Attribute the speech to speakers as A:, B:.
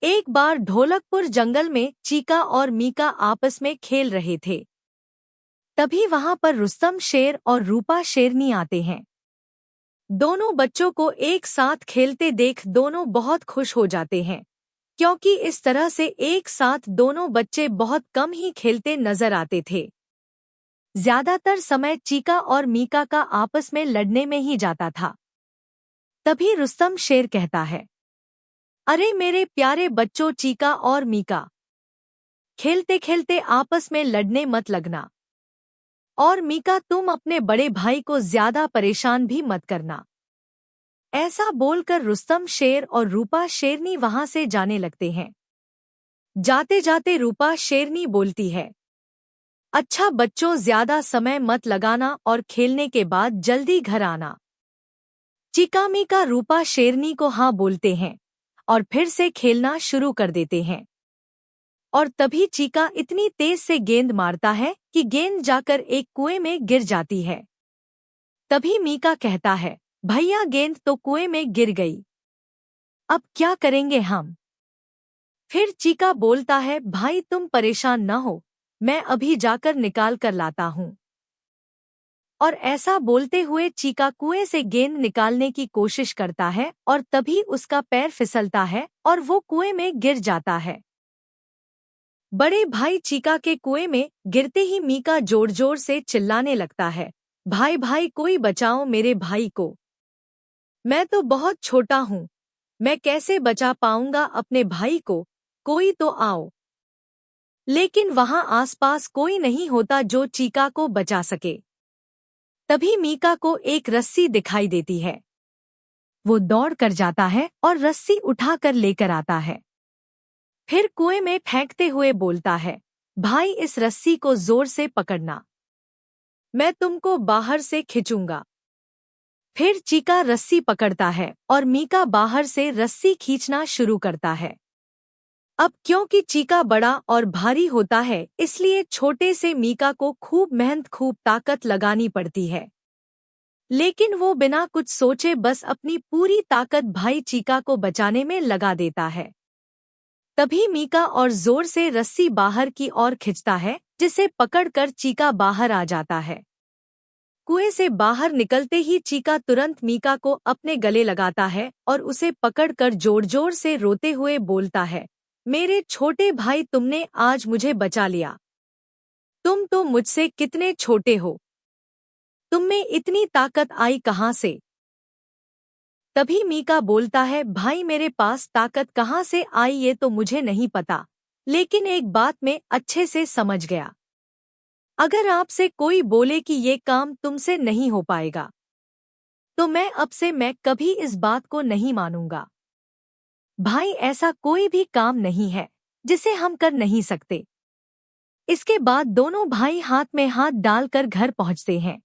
A: एक बार ढोलकपुर जंगल में चीका और मीका आपस में खेल रहे थे। तभी वहां पर रुस्तम शेर और रूपा शेरनी आते हैं। दोनों बच्चों को एक साथ खेलते देख दोनों बहुत खुश हो जाते हैं, क्योंकि इस तरह से एक साथ दोनों बच्चे बहुत कम ही खेलते नजर आते थे। ज्यादातर समय चीका और मीका का आपस में लड़ने में ही जाता था। तभी रुस्तम शेर कहता है, अरे मेरे प्यारे बच्चों चीका और मीका, खेलते खेलते आपस में लड़ने मत लगना। और मीका तुम अपने बड़े भाई को ज्यादा परेशान भी मत करना। ऐसा बोलकर रुस्तम शेर और रूपा शेरनी वहां से जाने लगते हैं। जाते जाते रूपा शेरनी बोलती है, अच्छा बच्चों ज्यादा समय मत लगाना और खेलने के बाद जल्दी घर आना। चीका मीका रूपा शेरनी को हाँ बोलते हैं और फिर से खेलना शुरू कर देते हैं। और तभी चीका इतनी तेज से गेंद मारता है कि गेंद जाकर एक कुएं में गिर जाती है। तभी मीका कहता है, भैया गेंद तो कुएं में गिर गई, अब क्या करेंगे हम। फिर चीका बोलता है, भाई तुम परेशान न हो, मैं अभी जाकर निकाल कर लाता हूँ। और ऐसा बोलते हुए चीका कुएं से गेंद निकालने की कोशिश करता है और तभी उसका पैर फिसलता है और वो कुएं में गिर जाता है। बड़े भाई चीका के कुएं में गिरते ही मीका जोर जोर से चिल्लाने लगता है, भाई भाई कोई बचाओ मेरे भाई को, मैं तो बहुत छोटा हूँ, मैं कैसे बचा पाऊंगा अपने भाई को, कोई तो आओ। लेकिन वहां आसपास कोई नहीं होता जो चीका को बचा सके। तभी मीका को एक रस्सी दिखाई देती है। वो दौड़ कर जाता है और रस्सी उठाकर लेकर आता है। फिर कुएं में फेंकते हुए बोलता है, भाई इस रस्सी को जोर से पकड़ना, मैं तुमको बाहर से खींचूंगा। फिर चीका रस्सी पकड़ता है और मीका बाहर से रस्सी खींचना शुरू करता है। अब क्योंकि चीका बड़ा और भारी होता है, इसलिए छोटे से मीका को खूब मेहनत खूब ताकत लगानी पड़ती है। लेकिन वो बिना कुछ सोचे बस अपनी पूरी ताकत भाई चीका को बचाने में लगा देता है। तभी मीका और जोर से रस्सी बाहर की ओर खींचता है, जिसे पकड़कर चीका बाहर आ जाता है। कुएं से बाहर निकलते ही चीका तुरंत मीका को अपने गले लगाता है और उसे पकड़कर जोर जोर से रोते हुए बोलता है, मेरे छोटे भाई तुमने आज मुझे बचा लिया, तुम तो मुझसे कितने छोटे हो, तुम में इतनी ताकत आई कहाँ से। तभी मीका बोलता है, भाई मेरे पास ताकत कहाँ से आई ये तो मुझे नहीं पता, लेकिन एक बात मैं अच्छे से समझ गया, अगर आपसे कोई बोले कि ये काम तुमसे नहीं हो पाएगा, तो मैं कभी इस बात को नहीं मानूंगा। भाई ऐसा कोई भी काम नहीं है जिसे हम कर नहीं सकते। इसके बाद दोनों भाई हाथ में हाथ डालकर घर पहुंचते हैं।